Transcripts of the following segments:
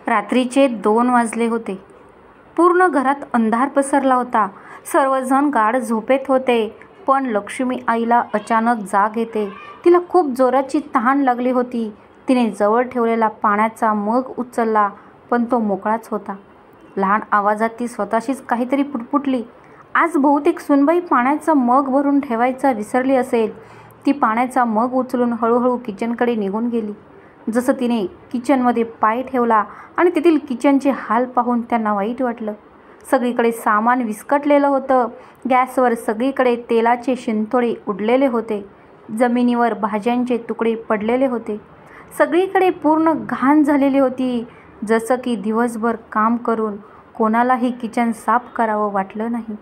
रात्रीचे 2 वाजले होते. पूर्ण घरात अंधार पसरला होता. सर्वजण गाढ झोपेत होते. पण लक्ष्मी आईला अचानक जाग येते. तिला खूप जोराची तहान लागली होती. तिने जवळ ठेवलेला पाण्याचा मग उचलला, पण तो मोकळाच होता. लहान आवाजात ती स्वतःशीच काहीतरी पुटपुटली. आज बहुतेक सुनबाई पाण्याचा मग भरून ठेवायचा विसरली असेल. ती पाण्याचा मग उचलून हळूहळू किचनकडे निघून गेली. जसं तिने किचनमध्ये पाय ठेवला आणि तेथील किचनचे हाल पाहून त्यांना वाईट वाटलं. सगळीकडे सामान विस्कटलेलं होतं. गॅसवर सगळीकडे तेलाचे शिंतोडे उडलेले होते. जमिनीवर भाज्यांचे तुकडे पडलेले होते. सगळीकडे पूर्ण घाण झालेली होती. जसं की दिवसभर काम करून कोणालाही किचन साफ करावं वाटलं नाही.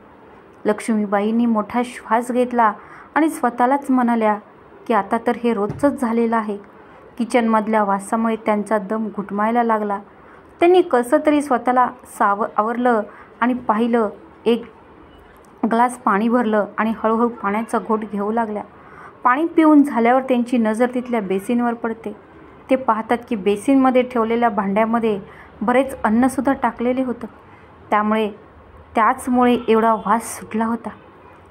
लक्ष्मीबाईंनी मोठा श्वास घेतला आणि स्वतःलाच म्हणाल्या की आता तर हे रोजचंच झालेलं आहे. किचनमधल्या वासामुळे त्यांचा दम घुटमायला लागला. त्यांनी कसं तरी स्वतःला आवरलं आणि पाहिलं. एक ग्लास पाणी भरलं आणि हळूहळू पाण्याचा घोट घेऊ लागल्या. पाणी पिऊन झाल्यावर त्यांची नजर तिथल्या बेसिनवर पडते. ते पाहतात की बेसिनमध्ये ठेवलेल्या भांड्यामध्ये बरेच अन्नसुद्धा टाकलेले होतं. त्याचमुळे एवढा वास सुटला होता.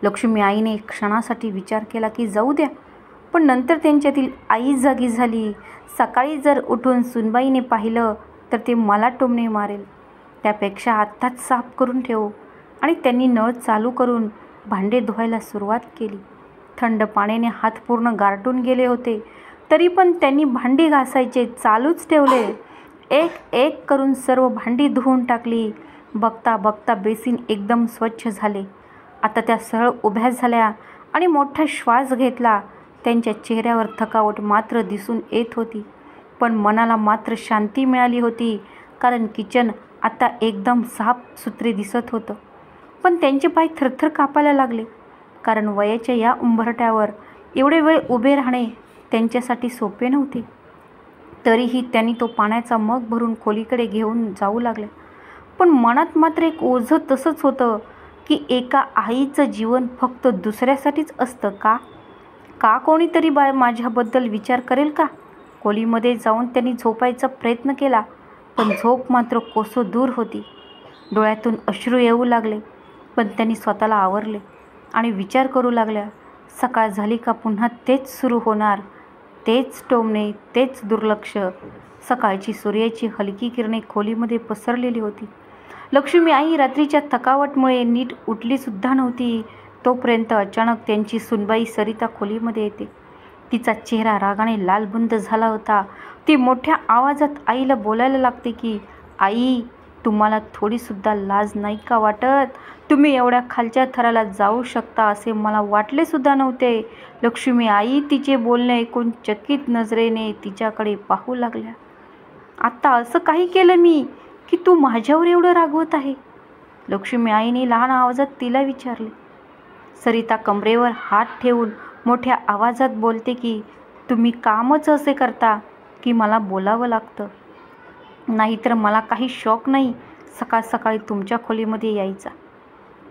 लक्ष्मी आईने क्षणासाठी विचार केला की जाऊ द्या, पण नंतर त्यांच्यातील आई जागी झाली. सकाळी जर उठून सुनबाईने पाहिलं तर ते मला टोमणे मारेल. त्यापेक्षा आत्ताच साफ करून ठेवू. आणि त्यांनी नळ चालू करून भांडे धुवायला सुरुवात केली. थंड पाण्याने हात पूर्ण गारटून गेले होते, तरी पण त्यांनी भांडी घासायचे चालूच ठेवले. एक एक करून सर्व भांडी धुवून टाकली. बघता बघता बेसिन एकदम स्वच्छ झाले. आता त्या सरळ उभ्या झाल्या आणि मोठा श्वास घेतला. त्यांच्या चेहऱ्यावर थकावट मात्र दिसून येत होती, पण मनाला मात्र शांती मिळाली होती. कारण किचन आता एकदम साफसुथरे दिसत होतं. पण त्यांचे पाय थरथर कापायला लागले, कारण वयाच्या या उंबरठ्यावर एवढे वेळ उभे राहणे त्यांच्यासाठी सोपे नव्हते. तरीही त्यांनी तो पाण्याचा मग भरून खोलीकडे घेऊन जाऊ लागले. पण मनात मात्र एक ओझं तसंच होतं की एका आईचं जीवन फक्त दुसऱ्यासाठीच असतं का? कोणीतरी माझ्याबद्दल विचार करेल का? खोलीमध्ये जाऊन त्यांनी झोपायचा प्रयत्न केला, पण झोप मात्र कोसो दूर होती. डोळ्यातून अश्रू येऊ लागले, पण त्यांनी स्वतःला आवरले आणि विचार करू लागल्या, सकाळ झाली का पुन्हा तेच सुरू होणार. तेच टोमणे, तेच दुर्लक्ष. सकाळची सूर्याची हलकी किरणे खोलीमध्ये पसरलेली होती. लक्ष्मी आई रात्रीच्या थकावटमुळे नीट उठलीसुद्धा नव्हती. तोपर्यंत अचानक त्यांची सुनबाई सरिता खोलीमध्ये येते. तिचा चेहरा रागाने लालबुंद झाला होता. ती मोठ्या आवाजात आईला बोलायला लागते की आई, तुम्हाला थोडीसुद्धा लाज नाही का वाटत? तुम्ही एवढ्या खालच्या थराला जाऊ शकता असे मला वाटलेसुद्धा नव्हते. लक्ष्मी आई तिचे बोलणे ऐकून चकित नजरेने तिच्याकडे पाहू लागल्या. आता असं काही केलं मी की तू माझ्यावर एवढं रागवत आहे? लक्ष्मी आईने लहान आवाजात तिला विचारले. सरिता कमरेवर हात ठेवून मोठ्या आवाजात बोलते की तुम्ही कामच असे करता की मला बोलावं लागतं. नाहीतर मला काही शौक नाही सकाळ सकाळी तुमच्या खोलीमध्ये यायचा.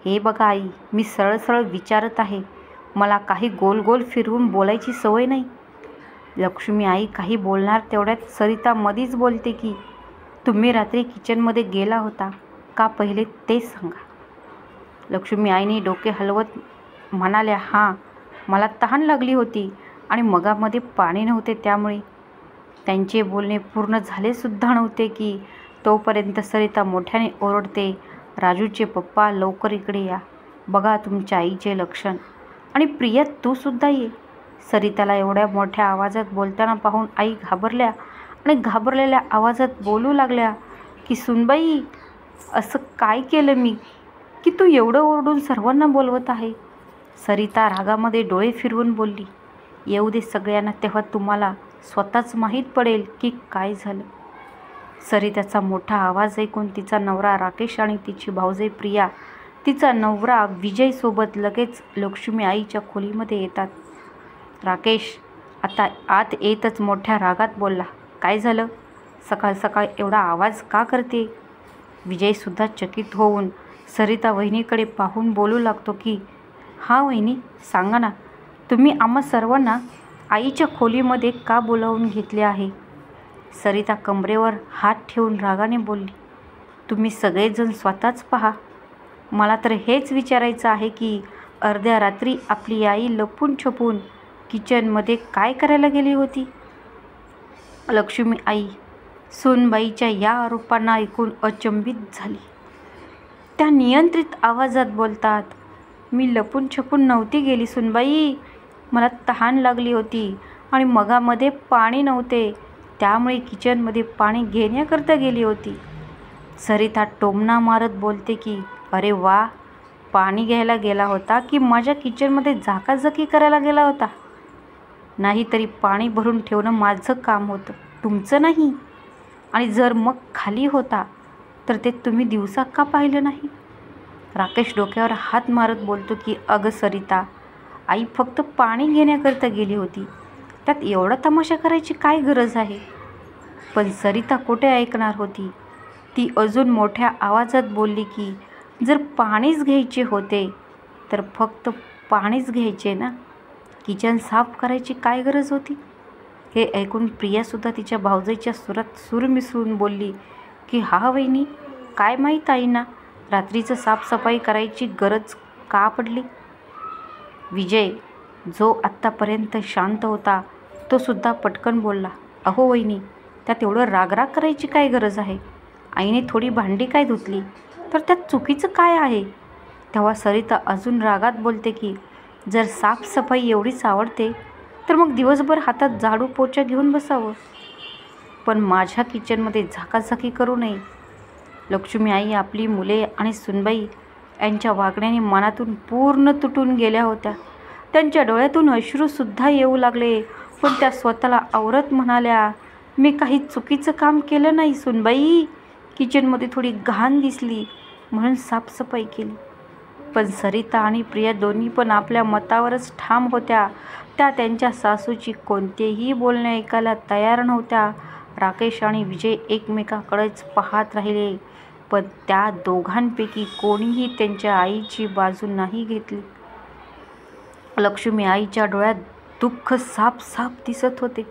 हे बघा आई, मी सरळ सरळ विचारत आहे. मला काही गोल गोल फिरवून बोलायची सवय नाही. लक्ष्मी आई काही बोलणार तेवढ्यात सरिता मधीच बोलते की तुम्ही रात्री किचनमध्ये गेला होता का, पहिले ते सांगा. लक्ष्मी आईने डोके हलवत म्हणाल्या, हां, मला तहान लागली होती आणि मगामध्ये पाणी नव्हते, त्यामुळे. त्यांचे बोलणे पूर्ण झालेसुद्धा नव्हते की तोपर्यंत सरिता मोठ्याने ओरडते, राजूचे पप्पा लवकर इकडे या. बघा तुमच्या आईचे लक्षण. आणि प्रिया तूसुद्धा ये. सरिताला एवढ्या मोठ्या आवाजात बोलताना पाहून आई घाबरल्या आणि घाबरलेल्या आवाजात बोलू लागल्या की सुनबाई, असं काय केलं मी की तू एवढं ओरडून सर्वांना बोलवत आहे? सरिता रागामध्ये डोळे फिरवून बोलली, येऊ दे सगळ्यांना, तेव्हा तुम्हाला स्वतःच माहीत पडेल की काय झालं. सरिताचा मोठा आवाज ऐकून तिचा नवरा राकेश आणि तिची भाऊजाई प्रिया, तिचा नवरा विजयसोबत लगेच लक्ष्मी आईच्या खोलीमध्ये येतात. राकेश आता आत येतच मोठ्या रागात बोलला, काय झालं? सकाळ सकाळ एवढा आवाज का करते? विजयसुद्धा चकित होऊन सरिता वहिनीकडे पाहून बोलू लागतो की हां वहिनी, सांगा ना, तुम्ही आम्हा सर्वांना आईच्या खोलीमध्ये का बोलावून घेतले आहे? सरिता कमरेवर हात ठेवून रागाने बोलली, तुम्ही सगळेजण स्वतःच पहा. मला तर हेच विचारायचं आहे की अर्ध्या रात्री आपली आई लपून छपून किचनमध्ये काय करायला गेली होती. लक्ष्मी आई सूनबाईच्या या आरोपांना ऐकून अचंबित झाली. त्या नियंत्रित आवाजात बोलतात, मी लपून छपून नव्हती गेली सूनबाई. मला तहान लागली होती आणि मगामध्ये पाणी नव्हते, त्यामुळे किचनमध्ये पाणी घेण्याकरता गेली होती. सरिता टोमणा मारत बोलते की अरे वा, पाणी घ्यायला गेला होता की माझ्या किचनमध्ये झाकाझाकी करायला गेला होता. नाहीतरी पाणी भरून ठेवणं माझं काम होतं, तुमचं नाही. आणि जर मग खाली होता तर ते तुम्ही दिवसा का पाहिलं नाही. राकेश डोक्यावर हात मारत बोलतो की अगं सरिता, आई फक्त पाणी घेण्याकरता गेली होती, त्यात एवढा तमाशा करायची काय गरज आहे. पण सरिता कुठे ऐकणार होती. ती अजून मोठ्या आवाजात बोलली की जर पाणीच घ्यायचे होते तर फक्त पाणीच घ्यायचे ना, किचन साफ करायची काय गरज होती. हे ऐकून प्रियासुद्धा तिच्या भावजाईच्या सुरात सूर मिसळून बोलली की हा वहिनी, काय माहीत आईना रात्रीचं साफसफाई करायची गरज का पडली. विजय जो आत्तापर्यंत शांत होता तो सुद्धा पटकन बोलला, अहो वहिनी, त्यात एवढं रागराग करायची काय गरज आहे. आईने थोडी भांडी काय धुतली तर त्यात चुकीचं काय आहे. तेव्हा सरिता अजून रागात बोलते की जर साफसफाई एवढीच आवडते तर मग दिवसभर हातात झाडू पोछा घेऊन बसावं, पण माझ्या किचनमध्ये झाकाझाकी करू नये. लक्ष्मी आई आपली मुले आणि सुनबाई यांच्या वागण्याने मनातून पूर्ण तुटून गेल्या होत्या. त्यांच्या डोळ्यातून अश्रूसुद्धा येऊ लागले, पण त्या स्वतःला आवरत म्हणाल्या, मी काही चुकीचं काम केलं नाही सुनबाई. किचनमध्ये थोडी घाण दिसली म्हणून साफसफाई केली. पण सरिता आणि प्रिया दोन्ही पण आपल्या मतावरच ठाम होत्या. त्या त्यांच्या सासूची कोणतेही बोलणे ऐकायला तयार नव्हत्या. राकेश आणि विजय एकमेकाकडेच पाहत राहिले, पण त्या दोघांपैकी कोणीही त्यांच्या आईची बाजू नाही घेतली. लक्ष्मी आईच्या डोळ्यात दुःख साफ साफ दिसत होते.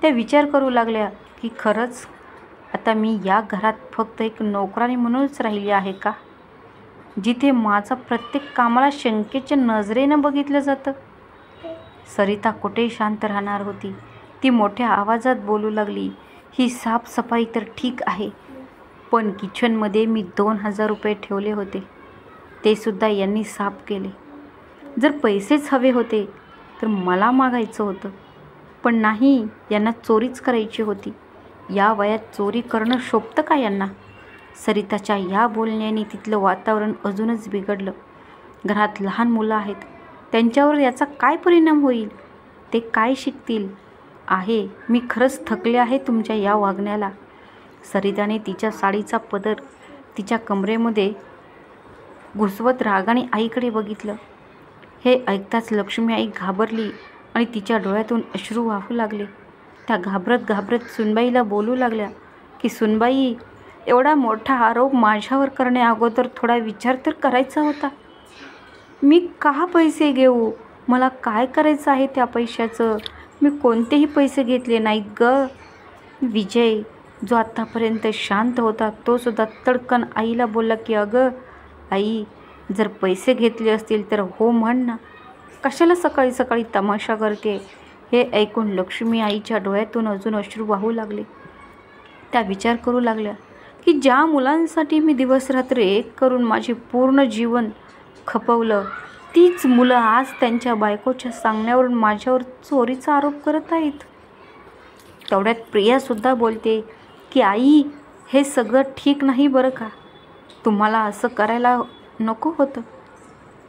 त्या विचार करू लागल्या की खरंच आता मी या घरात फक्त एक नोकरानी म्हणूनच राहिली आहे का, जिथे माझा प्रत्येक कामाला शंकेच्या नजरेनं बघितलं जातं. सरिता कुठे शांत राहणार होती. ती मोठ्या आवाजात बोलू लागली, ही साफसफाई तर ठीक आहे, पण किचनमध्ये मी 2000 रुपये ठेवले होते, ते सुद्धा यांनी साफ केले. जर पैसेच हवे होते तर मला मागायचं होतं, पण नाही, यांना चोरीच करायची होती. या वयात चोरी करणं शोभतं का यांना. सरिताच्या या बोलण्याने तिथलं वातावरण अजूनच बिघडलं. घरात लहान मुलं आहेत, त्यांच्यावर याचा काय परिणाम होईल, ते काय शिकतील. आहे मी खरंच थकले आहे तुमच्या या वागण्याला. सरिताने तिच्या साडीचा पदर तिच्या कमरेमध्ये घुसवत रागाने आईकडे बघितलं. हे ऐकताच लक्ष्मी आई घाबरली आणि तिच्या डोळ्यातून अश्रू वाहू लागले. त्या घाबरत घाबरत सुनबाईला बोलू लागल्या की सुनबाई, एवढा मोठा आरोप माझ्यावर करण्या अगोदर थोडा विचार तर करायचा होता. मी का पैसे घेऊ, मला काय करायचं आहे त्या पैशाचं, मी कोणतेही पैसे घेतले नाहीत ग. विजय जो आत्तापर्यंत शांत होता तो सुद्धा तडकन आईला बोलला की अगं आई, जर पैसे घेतले असतील तर हो म्हण ना, कशाला सकाळी सकाळी तमाशा करते. हे ऐकून लक्ष्मी आईच्या डोळ्यातून अजून अश्रू वाहू लागले. त्या विचार करू लागल्या की ज्या मुलांसाठी मी दिवसरात्र एक करून माझे पूर्ण जीवन खपवलं, तीच मुलं आज त्यांच्या बायकोच्या सांगण्यावरून माझ्यावर चोरीचा आरोप करत आहेत. तेवढ्यात प्रियासुद्धा बोलते की आई, हे सगळं ठीक नाही बरं का, तुम्हाला असं करायला नको होतं.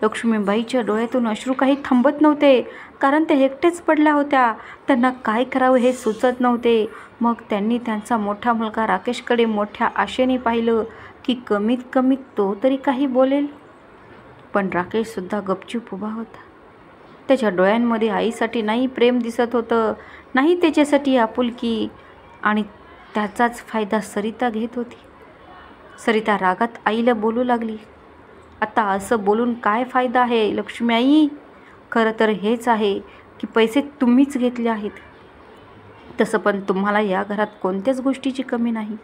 लक्ष्मीबाईच्या डोळ्यातून अश्रू काही थांबत नव्हते, कारण त्या एकटेच पडल्या होत्या. त्यांना काय करावं हे सुचत नव्हते. मग त्यांनी त्यांचा मोठा मुलगा राकेशकडे मोठ्या आशेने पाहिलं की कमीत कमी तो तरी काही बोलेल. पण राकेशसुद्धा गपचूप उभा होता. त्याच्या डोळ्यांमध्ये आईसाठी नाही प्रेम दिसत होतं, नाही त्याच्यासाठी आपुलकी, आणि त्याचाच फायदा सरिता घेत होती. सरिता रागात आईला बोलू लागली, आता असं बोलून काय फायदा आहे लक्ष्मी आई, खरं तर हेच आहे की पैसे तुम्हीच घेतले आहेत. तसं पण तुम्हाला या घरात कोणत्याच गोष्टीची कमी नाही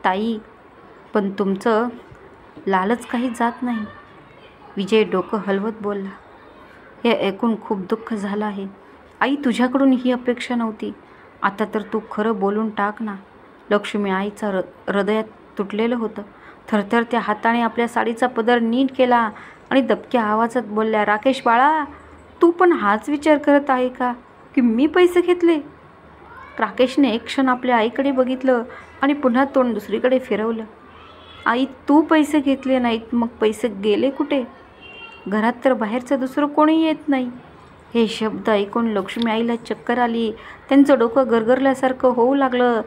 ताई, पण तुमचं लालच काही जात नाही. विजय डोकं हलवत बोलला. हे ऐकून खूप दुःख झालं आहे. आई, तुझ्याकडून ही अपेक्षा नव्हती. आता तर तू खरं बोलून टाक ना. लक्ष्मी आईचा हृदयात तुटलेलं होतं. थरथरत्या हाताने आपल्या साडीचा पदर नीट केला आणि दबक्या आवाजात बोलल्या, राकेश बाळा, तू पण हाच विचार करत आहे का की मी पैसे घेतले? राकेशने एक क्षण आपल्या आईकडे बघितलं आणि पुन्हा तोंड दुसरीकडे फिरवलं. आई, तू पैसे घेतले नाहीत, मग पैसे गेले कुठे? घरात तर बाहेरचं दुसरं कोणी येत नाही. हे शब्द ऐकून लक्ष्मी आईला चक्कर आली. त्यांचं डोकं गरगरल्यासारखं होऊ लागलं.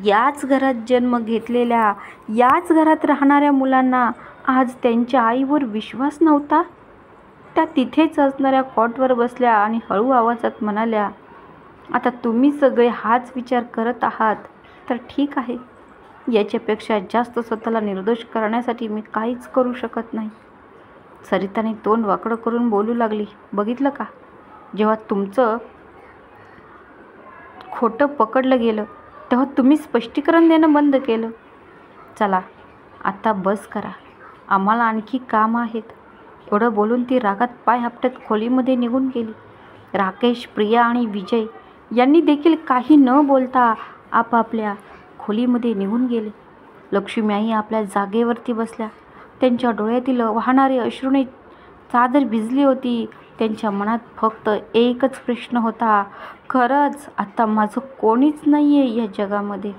याच घरात जन्म घेतलेल्या, याच घरात राहणाऱ्या मुलांना आज त्यांच्या आईवर विश्वास नव्हता. त्या तिथेच असणाऱ्या कॉटवर बसल्या आणि हळू आवाजात म्हणाल्या, आता तुम्ही सगळे हाच विचार करत आहात तर ठीक आहे. याच्यापेक्षा जास्त स्वतःला निर्दोष करण्यासाठी मी काहीच करू शकत नाही. सरिताने तोंड वाकडं करून बोलू लागली, बघितलं का, जेव्हा तुमचं खोटं पकडलं गेलं तेव्हा तुम्ही स्पष्टीकरण देणं बंद केलं. चला आता बस करा, आम्हाला आणखी काम आहेत. एवढं बोलून ती रागात पाय आपटत खोलीमध्ये निघून गेली. राकेश, प्रिया आणि विजय यांनी देखील काही न बोलता आपापल्या खोलीमध्ये निघून गेले. लक्ष्मी आई आपल्या जागेवरती बसल्या. त्यांच्या डोळ्यातील वाहणारे अश्रूने चादर भिजली होती. त्यांच्या मनात फक्त एकच प्रश्न होता, खरंच आता माझं कोणीच नाही आहे या जगामध्ये.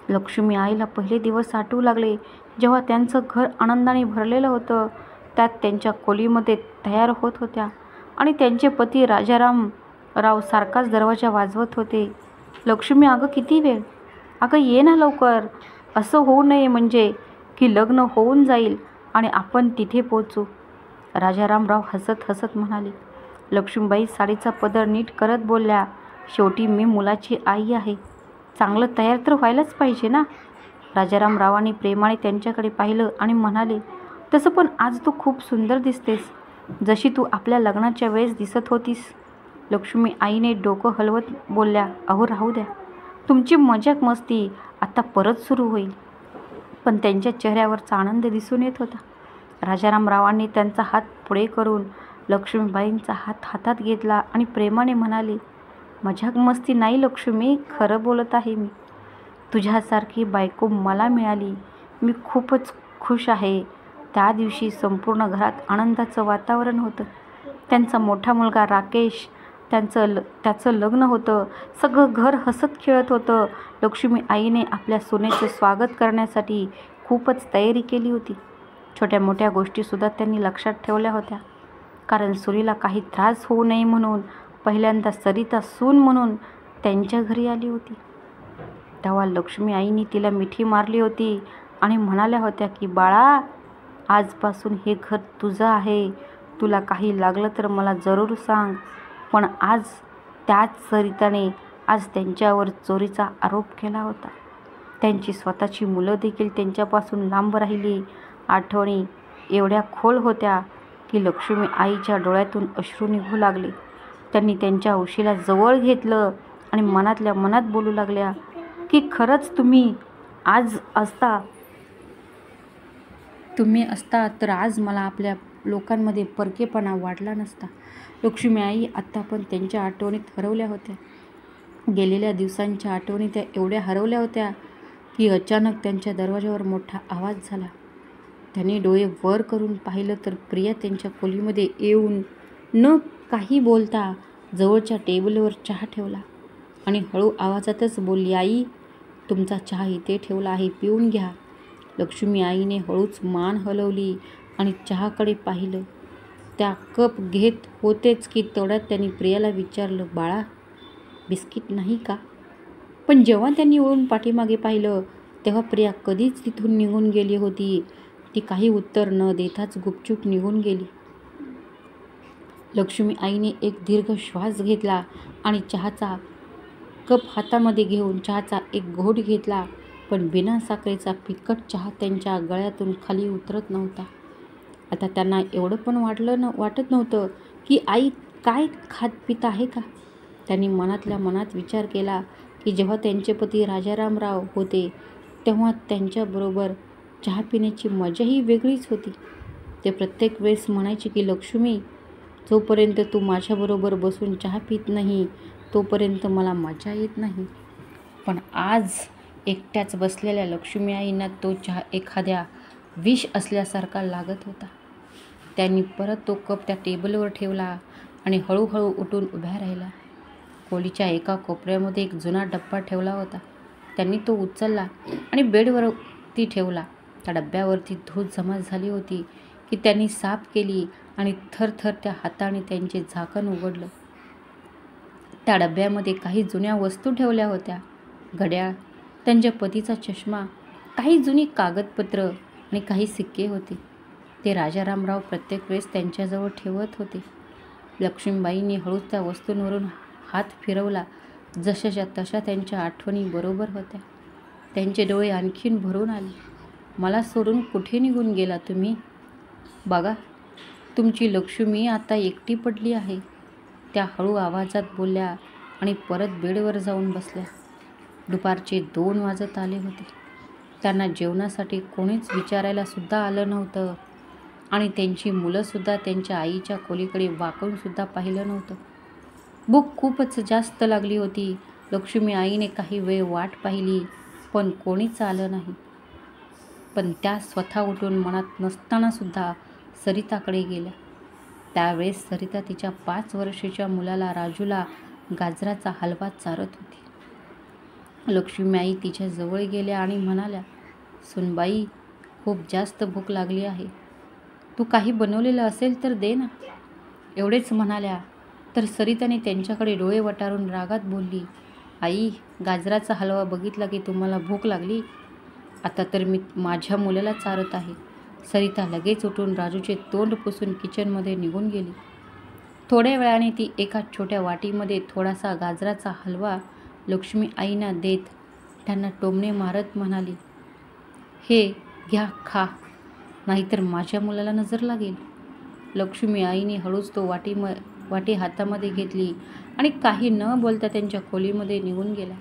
लक्ष्मी आईला पहिले दिवस आठवू लागले जेव्हा त्यांचं घर आनंदाने भरलेलं होतं. त्यात त्यांच्या खोलीमध्ये तयार होत होत्या आणि त्यांचे पती राजारामराव सारखाच दरवाजा वाजवत होते. लक्ष्मी, अगं किती वेळ, अगं ये ना लवकर. असं होऊ नये म्हणजे की लग्न होऊन जाईल आणि आपण तिथे पोचू. राजारामराव हसत हसत म्हणाले. लक्ष्मीबाई साडीचा पदर नीट करत बोलल्या, शेवटी मी मुलाची आई आहे, चांगलं तयार तर व्हायलाच पाहिजे ना. राजारामरावांनी प्रेमाने त्यांच्याकडे पाहिलं आणि म्हणाले, तसं पण आज तू खूप सुंदर दिसतेस, जशी तू आपल्या लग्नाच्या वेळेस दिसत होतीस. लक्ष्मी आईने डोकं हलवत बोलल्या, अहो राहू द्या, तुमची मजाक मस्ती आता परत सुरू होईल. पण त्यांच्या चेहऱ्यावरचा आनंद दिसून येत होता. राजारामरावांनी त्यांचा हात पुढे करून लक्ष्मीबाईंचा हात हातात घेतला आणि प्रेमाने म्हणाले, मजाक मस्ती नाही लक्ष्मी, खरं बोलत आहे मी. तुझ्यासारखी बायको मला मिळाली, मी खूपच खुश आहे. त्या दिवशी संपूर्ण घरात आनंदाचं वातावरण होतं. त्यांचा मोठा मुलगा राकेश, त्याचं लग्न होतं. सगळं घर हसत खेळत होतं. लक्ष्मी आईने आपल्या सुनेचं स्वागत करण्यासाठी खूपच तयारी केली होती. छोट्या मोठ्या गोष्टीसुद्धा त्यांनी लक्षात ठेवल्या होत्या, कारण सुनीला काही त्रास होऊ नये म्हणून. पहिल्यांदा सरिता सून म्हणून त्यांच्या घरी आली होती तेव्हा लक्ष्मी आईने तिला मिठी मारली होती आणि म्हणाल्या होत्या की बाळा, आजपासून हे घर तुझं आहे, तुला काही लागलं तर मला जरूर सांग. पण आज त्याच सरिताने आज त्यांच्यावर चोरीचा आरोप केला होता. त्यांची स्वतःची मुलं देखील त्यांच्यापासून लांब राहिली. आठवणी एवढ्या खोल होत्या की लक्ष्मी आईच्या डोळ्यातून अश्रू निघू लागले. त्यांनी त्यांच्या उशीला जवळ घेतलं आणि मनातल्या मनात बोलू लागल्या की खरंच तुम्ही असता तर आज मला आपल्या लोकांमध्ये परकेपणा वाढला नसता. लक्ष्मी आई आत्ता पण त्यांच्या आठवणीत हरवल्या होत्या. गेलेल्या दिवसांच्या आठवणी त्या एवढ्या हरवल्या होत्या की अचानक त्यांच्या दरवाजावर मोठा आवाज झाला. त्यांनी डोळे वर करून पाहिलं तर प्रिया त्यांच्या खोलीमध्ये येऊन न काही बोलता जवळच्या टेबलवर चहा ठेवला आणि हळू आवाजातच बोलली, आई, तुमचा चहा इथे ठेवला आहे, पिऊन घ्या. लक्ष्मी आईने हळूच मान हलवली आणि चहाकडे पाहिलं. त्या कप घेत होतेच की तेवढ्यात त्यांनी प्रियाला विचारलं, बाळा, बिस्किट नाही का? पण जेव्हा त्यांनी वळून पाठीमागे पाहिलं तेव्हा प्रिया कधीच तिथून निघून गेली होती. ती काही उत्तर न देताच गुपचूप निघून गेली. लक्ष्मी आईने एक दीर्घ श्वास घेतला आणि चहाचा कप हातामध्ये घेऊन चहाचा एक घोट घेतला. पण बिना साखरेचा फिकट चहा त्यांच्या गळ्यातून खाली उतरत नव्हता. आता त्यांना एवढं पण वाटत नव्हतं की आई काय खात पित आहे का. त्यांनी मनातल्या मनात विचार केला की जेव्हा त्यांचे पती राजारामराव होते तेव्हा त्यांच्याबरोबर चहा पिण्याची मजाही वेगळीच होती. ते प्रत्येक वेळेस म्हणायचे की लक्ष्मी, जोपर्यंत तू माझ्याबरोबर बसून चहा पित नाही तोपर्यंत मला मजा येत नाही. पण आज एकट्याच बसलेल्या लक्ष्मी आईंना तो चहा एखाद्या विष असल्यासारखा लागत होता. त्यांनी परत तो कप त्या टेबलवर ठेवला आणि हळूहळू उठून उभ्या राहिल्या. खोलीच्या एका कोपऱ्यामध्ये एक जुना डब्बा ठेवला होता. त्यांनी तो उचलला आणि बेडवरती ठेवला. त्या डब्यावरती धूळ जमा झाली होती की त्यांनी साफ केली आणि थरथर त्या हाताने त्यांचे झाकण उघडलं. त्या डब्यामध्ये काही जुन्या वस्तू ठेवल्या होत्या. घड्याळ, त्यांच्या पतीचा चष्मा, काही जुनी कागदपत्र आणि काही सिक्के होते. ते राजारामराव प्रत्येक वेळेस त्यांच्याजवळ ठेवत होते. लक्ष्मीबाईंनी हळूच त्या वस्तूंवरून हात फिरवला. जशाच्या तशा त्यांच्या आठवणी बरोबर होत्या. त्यांचे डोळे आणखीन भरून आले. मला सोडून कुठे निघून गेला तुम्ही? बघा, तुमची लक्ष्मी आता एकटी पडली आहे. त्या हळू आवाजात बोलल्या आणि परत बेडवर जाऊन बसल्या. दुपारचे 2 वाजत आले होते. त्यांना जेवणासाठी कोणीच विचारायला सुद्धा आलं नव्हतं आणि त्यांची मुलंसुद्धा त्यांच्या आईच्या खोलीकडे वाकूनसुद्धा पाहिलं नव्हतं. भूक खूपच जास्त लागली होती. लक्ष्मी आईने काही वेळ वाट पाहिली पण कोणीच आलं नाही. पण त्या स्वतः उठून मनात नसतानासुद्धा सरिताकडे गेल्या. त्यावेळेस सरिता तिच्या 5 वर्षाच्या मुलाला राजूला गाजराचा हलवा चारत होती. लक्ष्मीआई तिच्या जवळ गेल्या आणि म्हणाल्या, सुनबाई, खूप जास्त भूक लागली आहे. तू काही बनवलेलं असेल तर दे ना. एवढेच म्हणाल्या तर सरिताने त्यांच्याकडे डोळे वटारून रागात बोलली, आई, गाजराचा हलवा बघितला की तुम्हाला भूक लागली? आता तर मी माझ्या मुलाला चारत आहे. सरिता लगेच उठून राजूचे तोंड पुसून किचनमध्ये निघून गेली. थोड्या वेळाने ती एका छोट्या वाटीमध्ये थोडासा गाजराचा हलवा लक्ष्मी आईंना देत त्यांना टोमणे मारत म्हणाली, हे घ्या, खा, नाहीतर माझ्या मुलाला नजर लागेल. लक्ष्मी आईने हळूच तो वाटी हातामध्ये घेतली आणि काही न बोलता त्यांच्या खोलीमध्ये निघून गेल्या.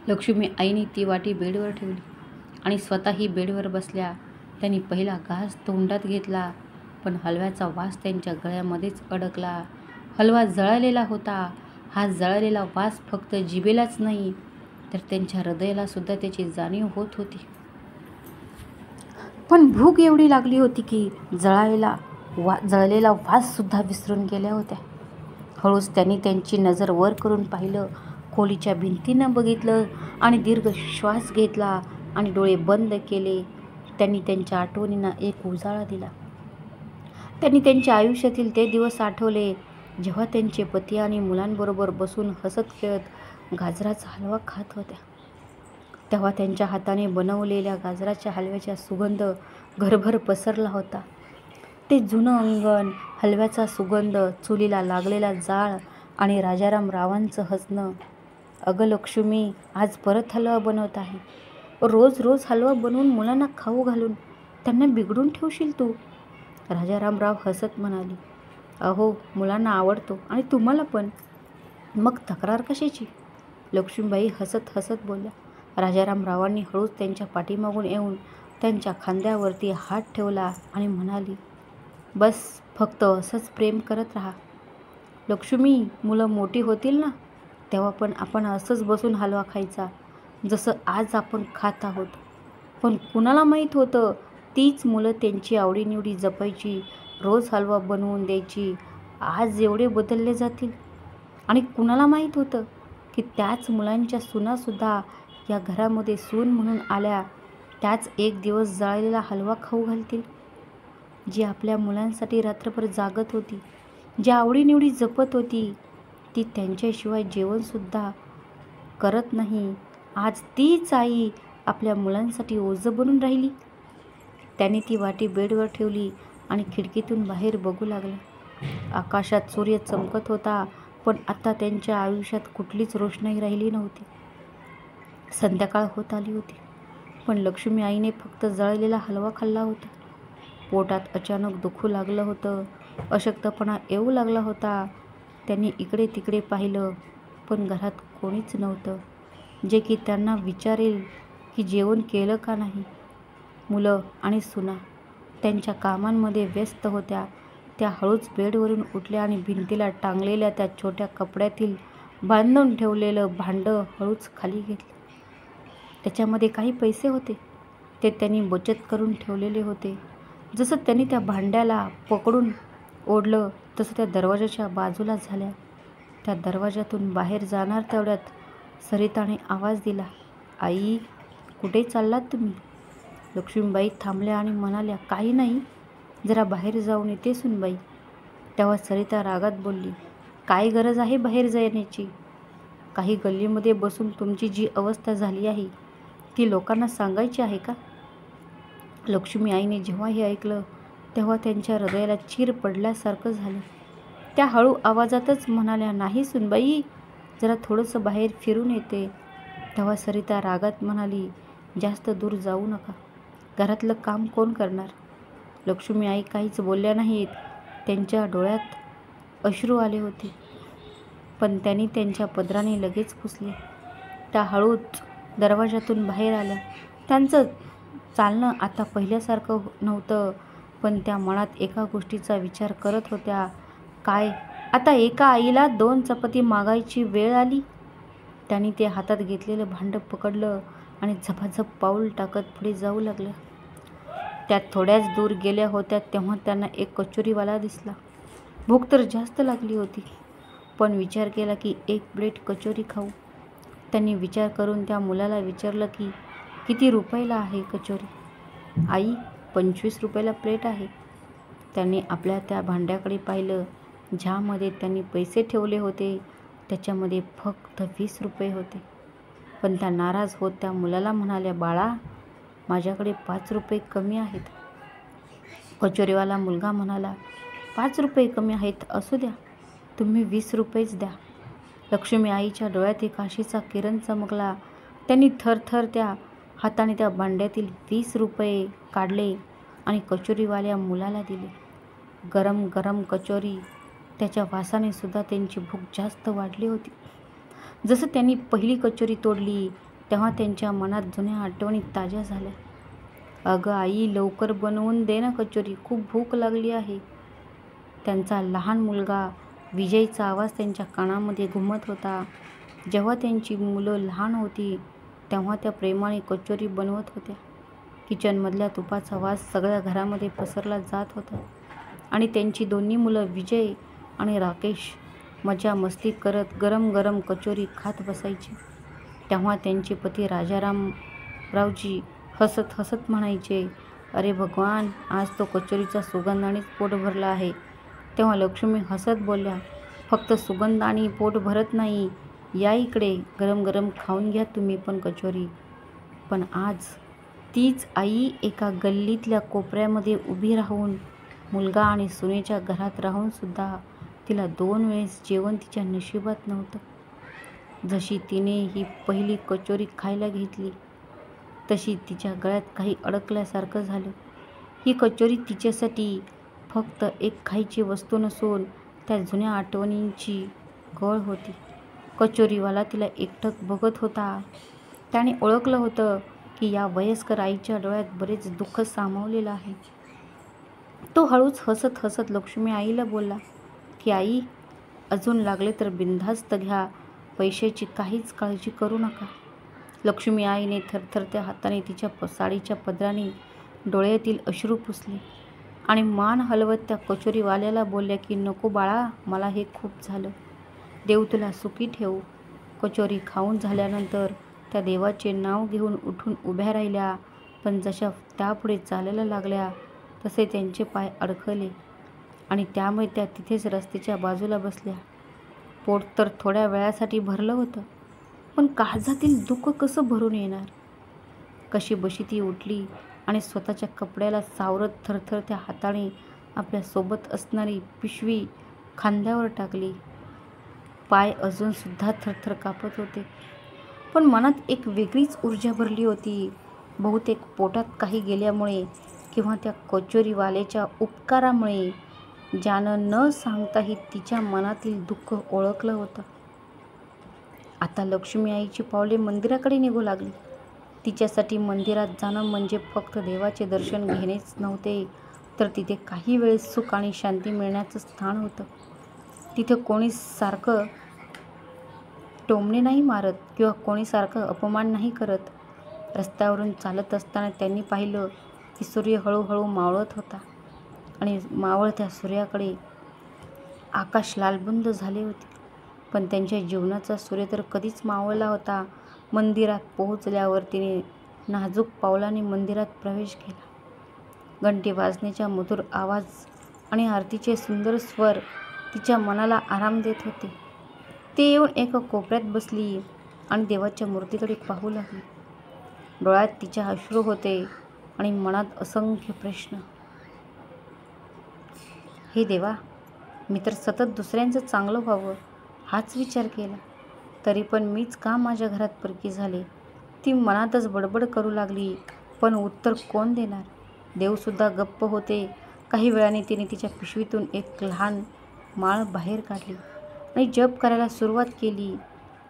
लक्ष्मी आईने ती वाटी बेडवर ठेवली आणि स्वतःही बेडवर बसल्या. त्यांनी पहिला घास तोंडात घेतला पण हलव्याचा वास त्यांच्या गळ्यामध्येच अडकला. हलवा जळालेला होता. हा जळालेला वास फक्त जिभेलाच नाही तर त्यांच्या हृदयाला सुद्धा त्याची जाणीव होत होती. पण भूक एवढी लागली होती की जळलेला वाससुद्धा विसरून गेल्या होत्या. हळूच त्यांनी त्यांची नजर वर करून पाहिलं. खोलीच्या भिंतींना बघितलं आणि दीर्घ श्वास घेतला आणि डोळे बंद केले. त्यांनी त्यांच्या आठवणींना एक उजाळा दिला. त्यांनी त्यांच्या आयुष्यातील ते दिवस आठवले जेव्हा त्यांचे पती आणि मुलांबरोबर बसून हसत खेळत गाजराचा हलवा खात होत्या. तेव्हा त्यांच्या हाताने बनवलेल्या गाजराच्या हलव्याचा सुगंध घरभर पसरला होता. ते जुनं अंगण, हलव्याचा सुगंध, चुलीला लागलेला जाळ आणि राजारामरावांचं हसणं. अगं लक्ष्मी, आज परत हलवा बनवत आहे. रोज रोज हलवा बनवून मुलांना खाऊ घालून त्यांना बिघडून ठेवशील तू. राजारामराव हसत म्हणाली, अहो, मुलांना आवडतो आणि तुम्हाला पण, मग तक्रार कशाची? लक्ष्मीबाई हसत हसत बोलल्या. राजारामरावांनी हळूच त्यांच्या पाठीमागून येऊन त्यांच्या खांद्यावरती हात ठेवला आणि म्हणाली, बस, फक्त असंच प्रेम करत राहा. लक्ष्मी, मुलं मोठी होतील ना तेव्हा पण आपण असंच बसून हलवा खायचा जसं आज आपण खात आहोत. पण कुणाला माहीत होतं तीच मुलं त्यांची आवडीनिवडी जपायची, रोज हलवा बनवून द्यायची, आज एवढे बदलले जातील. आणि कुणाला माहीत होतं की त्याच मुलांच्या सुनासुद्धा या घरामध्ये सून म्हणून आल्या त्याच एक दिवस जळलेला हलवा खाऊ घालतील. जी आपल्या मुलांसाठी रात्रभर जागत होती, ज्या आवडीनिवडी जपत होती, ती त्यांच्याशिवाय जेवणसुद्धा करत नाही. आज तीच आई आपल्या मुलांसाठी ओझं बनून राहिली. त्याने ती वाटी बेडवर ठेवली आणि खिडकीतून बाहेर बघू लागला. आकाशात सूर्य चमकत होता पण आता त्यांच्या आयुष्यात कुठलीच रोषणाई राहिली नव्हती. संध्याकाळ होत आली होती पण लक्ष्मी आईने फक्त जळलेला हलवा खाल्ला होता. पोटात अचानक दुखू लागलं होतं. अशक्तपणा येऊ लागला होता. त्यांनी इकडे तिकडे पाहिलं, पण घरात कोणीच नव्हतं, जे की त्यांना विचारेल की जेवण केलं का नाही. मुलं आणि सुना त्यांच्या कामांमध्ये व्यस्त होत्या. त्या हळूच बेडवरून उठल्या आणि भिंतीला टांगलेल्या त्या छोट्या कपड्यातील बांधून ठेवलेलं भांडं हळूच खाली घेतलं. त्याच्यामध्ये काही पैसे होते. ते त्यांनी बचत करून ठेवलेले होते. जसं त्यांनी त्या भांड्याला पकडून ओढलं तसं त्या दरवाजाच्या बाजूला झाल्या. त्या दरवाजातून बाहेर जाणार तेवढ्यात सरिताने आवाज दिला, आई, कुठे चाललात तुम्ही? लक्ष्मीबाई थांबल्या आणि म्हणाल्या, काही नाही, जरा बाहेर जाऊन येते सुनबाई. तेव्हा सरिता रागात बोलली, काय गरज आहे बाहेर जाण्याची? काही गल्लीमध्ये बसून तुमची जी अवस्था झाली आहे ती लोकांना सांगायची आहे का? लक्ष्मी आईने जेव्हा हे ऐकलं तेव्हा त्यांच्या हृदयाला चीर पडल्यासारखं झालं. त्या हळू आवाजातच म्हणाल्या, नाही सुनबाई, जरा थोडंसं बाहेर फिरून येते. तेव्हा सरिता रागात म्हणाली, जास्त दूर जाऊ नका, घरातलं काम कोण करणार? लक्ष्मी आई काहीच बोलल्या नाहीत. त्यांच्या डोळ्यात अश्रू आले होते, पण त्यांनी त्यांच्या पदराने लगेच पुसले. त्या हळूच दरवाजातून बाहेर आल्या. त्यांचं चालणं आता पहिल्यासारखं नव्हतं, पण त्या मनात एका गोष्टीचा विचार करत होत्या, काय आता एका आईला 2 चपाती मागायची वेळ आली? त्यांनी ते हातात घेतलेलं भांडं पकडलं आणि झपाझप पाऊल टाकत पुढे जाऊ लागल्या. त्या थोड्याच दूर गेल्या होत्या तेव्हा त्यांना एक कचोरीवाला दिसला. भूक तर जास्त लागली होती, पण विचार केला की एक प्लेट कचोरी खाऊ. त्यांनी विचार करून त्या मुलाला विचारलं की किती रुपयाला आहे कचोरी? आई, 25 रुपयाला प्लेट आहे. त्यांनी आपल्या त्या भांड्याकडे पाहिलं, ज्यामध्ये त्यांनी पैसे ठेवले होते. त्याच्यामध्ये फक्त 20 रुपये होते. पण त्या नाराज होत त्या मुलाला म्हणाल्या, बाळा, माझ्याकडे 5 रुपये कमी आहेत. कचोरीवाला मुलगा म्हणाला, 5 रुपये कमी आहेत, असू द्या, तुम्ही 20 रुपयेच द्या. लक्ष्मी आईच्या डोळ्यात एक आशेचा किरण चमकला. त्यांनी थरथर त्या हाताने त्या भांड्यातील 20 रुपये काढले आणि कचोरीवाल्या मुलाला दिले. गरम गरम कचोरी, त्याच्या वासाने सुद्धा त्यांची भूक जास्त वाढली होती. जसं त्यांनी पहिली कचोरी तोडली तेव्हा त्यांच्या मनात जुन्या आठवणी ताज्या झाल्या. अगं आई, लवकर बनवून दे ना कचोरी, खूप भूक लागली आहे. त्यांचा लहान मुलगा विजयचा आवाज त्यांच्या कानामध्ये घुमत होता. जेव्हा त्यांची मुलं लहान होती तेव्हा त्या प्रेमाने कचोरी बनवत होत्या. किचनमधल्या तुपाचा वास सगळ्या घरामध्ये पसरला जात होता आणि त्यांची दोन्ही मुलं विजय आणि राकेश मजा मस्ती करत गरम गरम कचोरी खात बसायची. तेव्हा त्यांचे पती राजारामरावजी हसत हसत म्हणायचे, अरे भगवान, आज तो कचोरीचा सुगंधानेच पोट भरलं आहे. तेव्हा लक्ष्मी हसत बोलल्या, फक्त सुगंधाने पोट भरत नाही, या इकडे, गरम गरम खाऊन घ्या तुम्ही पण कचोरी. पण आज तीच आई एका गल्लीतल्या कोपऱ्यामध्ये उभी राहून, मुलगा आणि सुनेच्या घरात राहून सुद्धा तिला 2 वेळेस जेवण तिच्या नशिबात नव्हतं. जशी तिने ही पहिली कचोरी खायला घेतली तशी तिच्या गळ्यात काही अडकल्यासारखं झालं. ही कचोरी तिच्यासाठी फक्त एक खायची वस्तू नसून त्या जुन्या आठवणींची गळ होती. कचोरीवाला तिला एकटक बघत होता. त्याने ओळखलं होतं की या वयस्कर आईच्या डोळ्यात बरेच दुःख सामावलेलं आहे. तो हळूच हसत हसत लक्ष्मी आईला बोलला की आई, अजून लागले तर बिनधास्त घ्या, पैशाची काहीच काळजी करू नका. लक्ष्मी आईने थरथरत्या हाताने तिच्या साडीच्या पदराने डोळ्यातील अश्रू पुसले आणि मान हलवत त्या कचोरीवाल्याला बोलल्या की नको बाळा, मला हे खूप झालं, देव तुला सुखी ठेवू. कचोरी खाऊन झाल्यानंतर त्या देवाचे नाव घेऊन उठून उभ्या राहिल्या, पण जशा त्यापुढे चालायला लागल्या तसे त्यांचे पाय अडखले आणि त्यामुळे त्या तिथेच रस्त्याच्या बाजूला बसल्या. पोट तर थोड्या वेळासाठी भरलं होतं, पण काळजातील दुःख कसं भरून येणार? कशीबशी ती उठली आणि स्वतःच्या कपड्याला सावरत थरथर त्या हाताने आपल्या सोबत असणारी पिशवी खांद्यावर टाकली. पाय अजूनसुद्धा थरथर कापत होते, पण मनात एक वेगळीच ऊर्जा भरली होती. बहुतेक पोटात काही गेल्यामुळे किंवा त्या कचोरीवाल्याच्या उपकारामुळे ज्यानं न सांगताही तिच्या मनातील दुःख ओळखलं होतं. आता लक्ष्मी आईची पावले मंदिराकडे निघू लागली. तिच्यासाठी मंदिरात जाणं म्हणजे फक्त देवाचे दर्शन घेणेच नव्हते, तर तिथे काही वेळेस सुख आणि शांती मिळण्याचं स्थान होतं. तिथे कोणी सारखं टोमणे नाही मारत किंवा कोणी सारखं अपमान नाही करत. रस्त्यावरून चालत असताना त्यांनी पाहिलं की सूर्य हळूहळू मावळत होता आणि मावळत्या सूर्याकडे आकाश लालबुंद झाले होते. पण त्यांच्या जीवनाचा सूर्य तर कधीच मावळला होता. मंदिरात पोहोचल्यावर तिने नाजूक पावलाने मंदिरात प्रवेश केला. घंटी वाजण्याचा मधुर आवाज आणि आरतीचे सुंदर स्वर तिच्या मनाला आराम देत होते. ती येऊन एका कोपऱ्यात बसली आणि देवाच्या मूर्तीकडे पाहू लागली. डोळ्यात तिच्या अश्रू होते आणि मनात असंख्य प्रश्न. हे देवा, मी तर सतत दुसऱ्यांचं चांगलं व्हावं हाच विचार केला, तरी पण मीच का माझ्या घरात परकी झाले? ती मनातच बडबड करू लागली. पण उत्तर कोण देणार? देवसुद्धा गप्प होते. काही वेळाने तिने तिच्या पिशवीतून एक लहान माळ बाहेर काढली आणि जप करायला सुरुवात केली.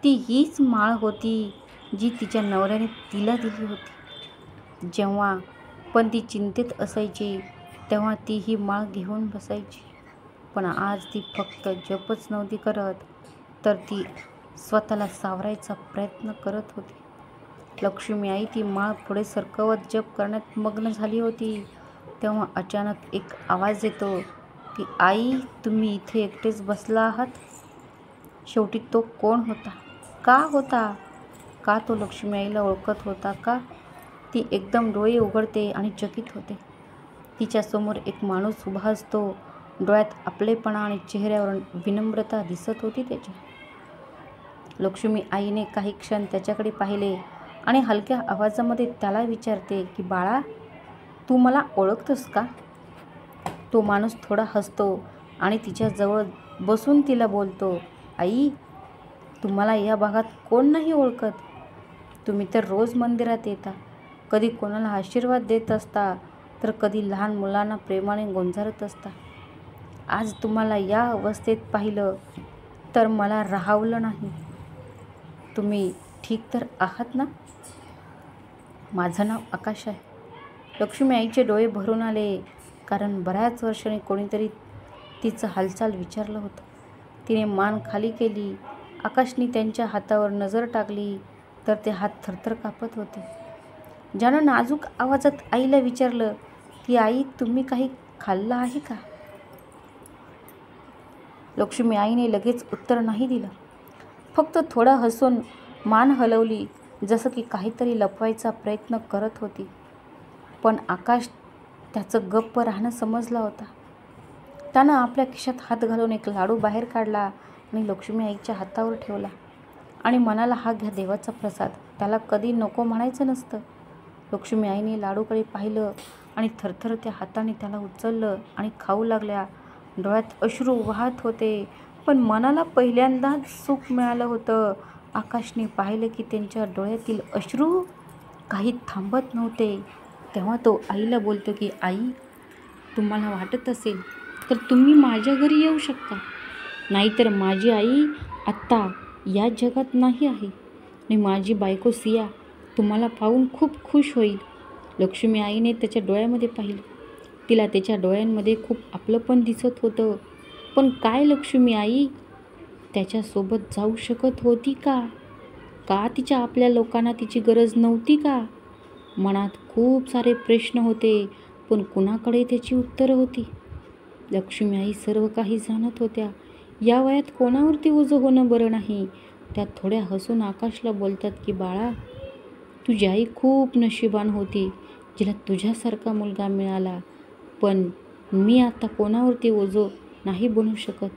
ती हीच माळ होती जी तिच्या नवऱ्याने तिला दिली होती. जेव्हा पण ती चिंतेत असायची तेव्हा ती ही माळ घेऊन बसायची. पण आज ती फक्त जपच नव्हती करत, तर ती स्वतःला सावरायचा प्रयत्न करत होती. लक्ष्मी आई ती माळ पुढे सरकवत जप करण्यात मग्न झाली होती. तेव्हा अचानक एक आवाज येतो की आई, तुम्ही इथे एकटेच बसला आहात? शेवटी तो कोण होता? का होता? का तो लक्ष्मी आईला ओळखत होता का? ती एकदम डोळे उघडते आणि चकित होते. तिच्यासमोर एक माणूस उभा असतो. डोळ्यात आपलेपणा आणि चेहऱ्यावर विनम्रता दिसत होती त्याच्या. लक्ष्मी आईने काही क्षण त्याच्याकडे पाहिले आणि हलक्या आवाजामध्ये त्याला विचारते की बाळा, तू मला ओळखतोस का? तो माणूस थोडा हसतो आणि तिच्याजवळ बसून तिला बोलतो, आई, तुम्हाला या भागात कोण नाही ओळखत? तुम्ही तर रोज मंदिरात येता. कधी कोणाला आशीर्वाद देत असता, तर कधी लहान मुलांना प्रेमाने गोंजारत असता. आज तुम्हाला या अवस्थेत पाहिलं तर मला राहावलं नाही. तुम्ही ठीक तर आहात ना? माझं नाव आकाश आहे. लक्ष्मी आईचे डोळे भरून आले, कारण बऱ्याच वर्षांनी कोणीतरी तिचं हालचाल विचारलं होतं. तिने मान खाली केली. आकाशने त्यांच्या हातावर नजर टाकली तर ते हात थरथर कापत होते. ज्यानं नाजूक आवाजात आईला विचारलं की आई, तुम्ही काही खाल्लं आहे का? लक्ष्मी आईने लगेच उत्तर नाही दिलं. फक्त थोडं हसून मान हलवली, जसं की काहीतरी लपवायचा प्रयत्न करत होती. पण आकाश त्याचं गप्प राहणं समजला होता. त्यानं आपल्या खिशात हात घालून एक लाडू बाहेर काढला आणि लक्ष्मी आईच्या हातावर ठेवला आणि म्हणाला, हा घ्या देवाचा प्रसाद. त्याला कधी नको म्हणायचं नसतं. लक्ष्मी आईने लाडूकडे पाहिलं आणि थरथरत्या हाताने त्याला उचललं आणि खाऊ लागल्या. डोळ्यात अश्रू वाहत होते, पण मनाला पहिल्यांदाच सुख मिळालं होतं. आकाशने पाहिलं की त्यांच्या डोळ्यातील अश्रू काही थांबत नव्हते. तेव्हा तो आईला बोलतो की आई, तुम्हाला वाटत असेल तर तुम्ही माझ्या घरी येऊ शकता. नाहीतर माझी आई आत्ता या जगात नाही आहे आणि माझी बायको सिया तुम्हाला पाहून खूप खुश होईल. लक्ष्मी आईने त्याच्या डोळ्यामध्ये पाहिलं. तिला त्याच्या डोळ्यांमध्ये खूप आपलंपण दिसत होतं. पण काय लक्ष्मी आई त्याच्यासोबत जाऊ शकत होती का? का तिच्या आपल्या लोकांना तिची गरज नव्हती का? मनात खूप सारे प्रश्न होते, पण कुणाकडे त्याची उत्तरं होती? लक्ष्मी आई सर्व काही जाणत होत्या. या वयात कोणावरती ओझं होणं बरं नाही. त्या थोड्या हसून आकाशला बोलतात की बाळा, तुझी आई खूप नशिबान होती जिला तुझ्यासारखा मुलगा मिळाला. पण मी आता कोणावरती ओझं नाही बनू शकत.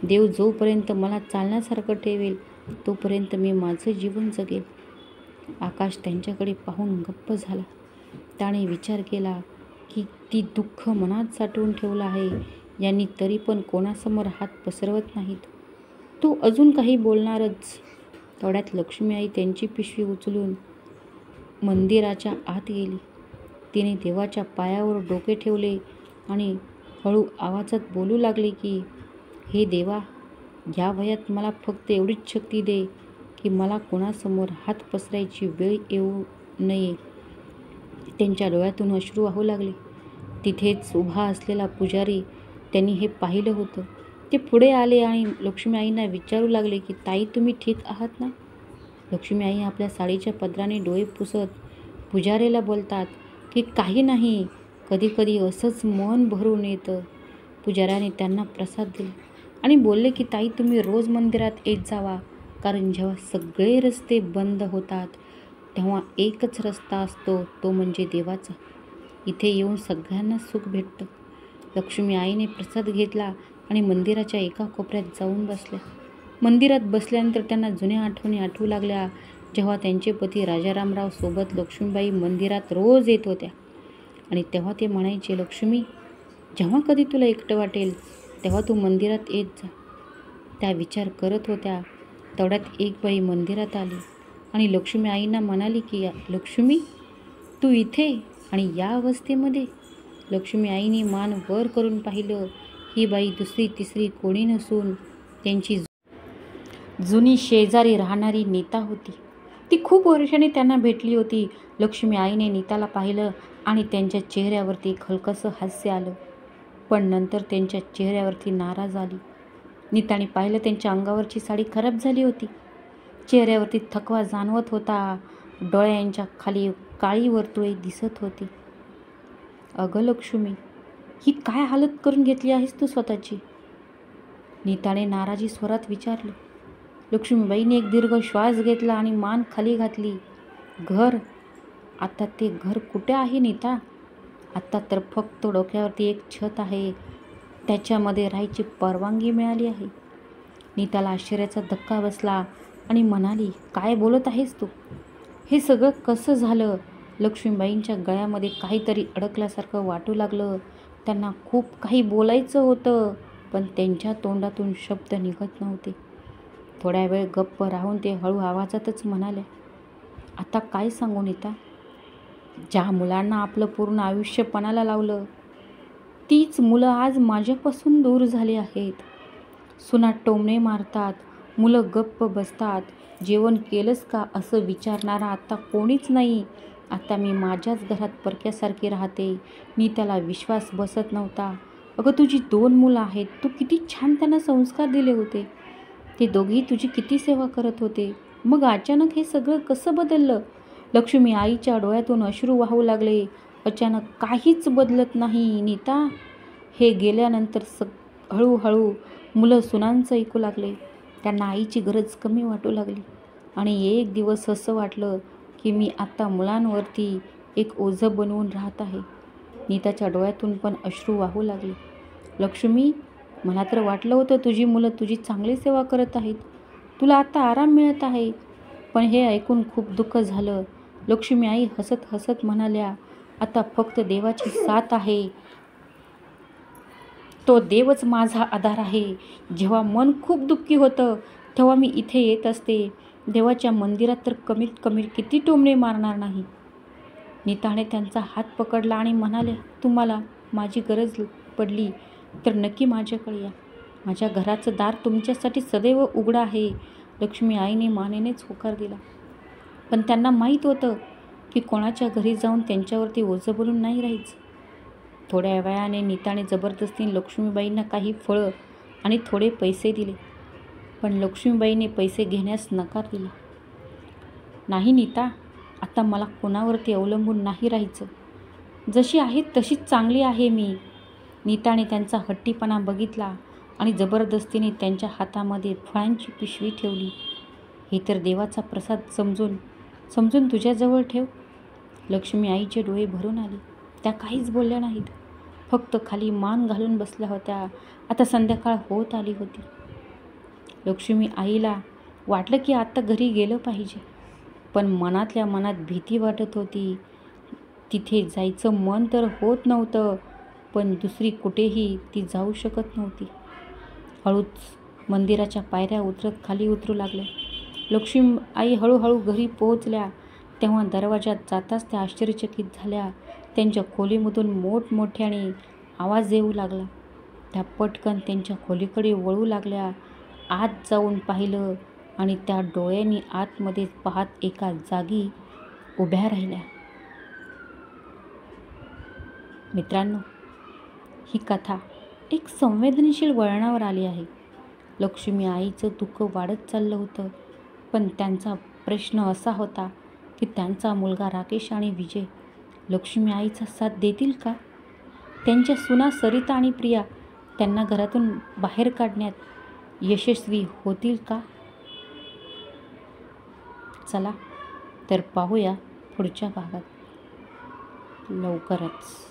देव जोपर्यंत मला चालण्यासारखं ठेवेल तोपर्यंत मी माझं जीवन जगेल. आकाश त्यांच्याकडे पाहून गप्प झाला. त्याने विचार केला की ती दुःख मनात साठवून ठेवलं आहे यांनी, तरी पण कोणासमोर हात पसरवत नाहीत. तो अजून काही बोलणारच तेवढ्यात लक्ष्मी आई त्यांची पिशवी उचलून मंदिराच्या आत गेली. तिने देवाच्या पायावर डोके ठेवले आणि हळू आवाजात बोलू लागले की, हे देवा, या वयात मला फक्त एवढीच शक्ती दे की मला कोणासमोर हात पसरायची वेळ येऊ नये. त्यांच्या डोळ्यातून अश्रू वाहू लागले. तिथेच उभा असलेला पुजारी, त्यांनी हे पाहिलं होतं. ते पुढे आले आणि लक्ष्मी आईंना विचारू लागले की, ताई, तुम्ही ठीक आहात ना? लक्ष्मी आई आपल्या साडीच्या पदराने डोळे पुसत पुजारीला बोलतात की, काही नाही, कधी कधी असंच मन भरून येतं. पुजाऱ्याने त्यांना प्रसाद दिला आणि बोलले की, ताई, तुम्ही रोज मंदिरात येत जावा, कारण जेव्हा सगळे रस्ते बंद होतात तेव्हा एकच रस्ता असतो, तो म्हणजे देवाचा. इथे येऊन सगळ्यांना सुख भेटतं. लक्ष्मी आईने प्रसाद घेतला आणि मंदिराच्या एका कोपऱ्यात जाऊन बसल्या. मंदिरात बसल्यानंतर त्यांना जुन्या आठवणी आठवू लागल्या, जेव्हा त्यांचे पती राजारामराव सोबत लक्ष्मीबाई मंदिरात रोज येत होत्या. आणि तेव्हा ते म्हणायचे, लक्ष्मी, जेव्हा कधी तुला एकटं वाटेल तेव्हा तू मंदिरात येत जा. त्या विचार करत होत्या तेवढ्यात एक बाई मंदिरात आली आणि लक्ष्मी आईंना म्हणाली की, लक्ष्मी, तू इथे आणि या अवस्थेमध्ये? लक्ष्मी आईने मान वर करून पाहिलं. ही बाई दुसरी तिसरी कोणी नसून त्यांची जुनी शेजारी राहणारी नीता होती. ती खूप वर्षांनी त्यांना भेटली होती. लक्ष्मी आईने नीताला पाहिलं आणि त्यांच्या चेहऱ्यावरती एक हलकंसं हास्य आलं, पण नंतर त्यांच्या चेहऱ्यावरती नाराज आली. नीताने पाहिलं त्यांच्या अंगावरची साडी खराब झाली होती. चेहऱ्यावरती थकवा जाणवत होता. डोळ्यांच्या खाली काळी वर्तुळे दिसत होती. अगं लक्ष्मी, ही काय हालत करून घेतली आहेस तू स्वतःची? नीताने नाराजी स्वरात विचारलं. लक्ष्मीबाईंनी एक दीर्घ श्वास घेतला आणि मान खाली घातली. घर? आता ते घर कुठे आहे नीता? आता तर फक्त डोक्यावरती एक छत आहे, त्याच्यामध्ये राहायची परवानगी मिळाली आहे. नीताला आश्चर्याचा धक्का बसला आणि म्हणाली, काय बोलत आहेस तू? हे सगळं कसं झालं? लक्ष्मीबाईंच्या गळ्यामध्ये काहीतरी अडकल्यासारखं वाटू लागलं. त्यांना खूप काही बोलायचं होतं, पण त्यांच्या तोंडातून शब्द निघत नव्हते. थोड्या वेळ गप्प राहून ते हळू आवाजातच म्हणाले, आता काय सांगू नीता? ज्या मुलांना आपलं पूर्ण आयुष्य पणाला लावलं, तीच मुलं आज माझ्यापासून दूर झाली आहेत. सुना टोमणे मारतात, मुलं गप्प बसतात. जेवण केलंस का असं विचारणारा आता कोणीच नाही. आता मी माझ्याच घरात परक्यासारखी राहते. नीताला विश्वास बसत नव्हता. अगं, तुझी 2 मुलं आहेत. तू किती छान त्यांना संस्कार दिले होते. ते दोघेही तुझी किती सेवा करत होते. मग अचानक हे सगळं कसं बदललं? लक्ष्मी आईच्या डोळ्यातून अश्रू वाहू लागले. अचानक काहीच बदलत नाही नीता. हे गेल्यानंतर हळूहळू मुलं सुनांचं ऐकू लागले. त्यांना आईची गरज कमी वाटू लागली आणि एक दिवस असं वाटलं की मी आता मुलांवरती एक ओझं बनवून राहत आहे. नीताच्या डोळ्यातून पण अश्रू वाहू लागले. लक्ष्मी, मला तर वाटलं होतं तुझी मुलं तुझी चांगली सेवा करत आहेत, तुला आता आराम मिळत आहे, पण हे ऐकून खूप दुःख झालं. लक्ष्मी आई हसत हसत म्हणाल्या, आता फक्त देवाची साथ आहे. तो देवच माझा आधार आहे. जेव्हा मन खूप दुःखी होतं तेव्हा मी इथे येत असते. देवाच्या मंदिरात तर कमीत कमी किती टोमणे मारणार नाही. नीताने त्यांचा हात पकडला आणि म्हणाले, तुम्हाला माझी गरज पडली तर नक्की माझ्याकडे या. माझ्या घराचं दार तुमच्यासाठी सदैव उघडं आहे. लक्ष्मी आईने मानेनेच होकार दिला. पण त्यांना माहीत होतं की कोणाच्या घरी जाऊन त्यांच्यावरती ओझं बनून नाही राहायचं. थोड्या वेळाने नीताने जबरदस्तीने लक्ष्मीबाईंना काही फळं आणि थोडे पैसे दिले, पण लक्ष्मीबाईंनी पैसे घेण्यास नकार दिला. नाही नीता, आता मला कोणावरती अवलंबून नाही राहायचं. जशी आहे तशीच चांगली आहे मी. नीताने त्यांचा हट्टीपणा बघितला आणि जबरदस्तीने त्यांच्या हातामध्ये फळांची पिशवी ठेवली. हे तर देवाचा प्रसाद समजून तुझ्याजवळ ठेव. लक्ष्मी आईचे डोळे भरून आले. त्या काहीच बोलल्या नाहीत, फक्त खाली मान घालून बसल्या होत्या. आता संध्याकाळ होत आली होती. लक्ष्मी आईला वाटलं की आता घरी गेलं पाहिजे, पण मनातल्या मनात भीती वाटत होती. तिथे जायचं मन तर होत नव्हतं, पण दुसरी कुठेही ती जाऊ शकत नव्हती. हळूच मंदिराच्या पायऱ्या उतरत खाली उतरू लागल्या. लक्ष्मी आई हळूहळू घरी पोहोचल्या तेव्हा दरवाजात जाताच त्या आश्चर्यचकित झाल्या. त्यांच्या खोलीमधून मोठमोठ्याने आवाज येऊ लागला. त्या पटकन त्यांच्या खोलीकडे वळू लागल्या. आत जाऊन पाहिलं आणि त्या डोळ्यांनी आतमध्ये पाहत एका जागी उभ्या राहिल्या. मित्रांनो, ही कथा एक संवेदनशील वळणावर आली आहे. लक्ष्मी आईचं दुःख वाढत चाललं होतं, पण त्यांचा प्रश्न असा होता की त्यांचा मुलगा राकेश आणि विजय लक्ष्मी आईचा साथ देतील का? त्यांच्या सुना सरिता आणि प्रिया त्यांना घरातून बाहेर काढण्यात यशस्वी होतील का? चला तर पाहूया पुढच्या भागात लवकरच.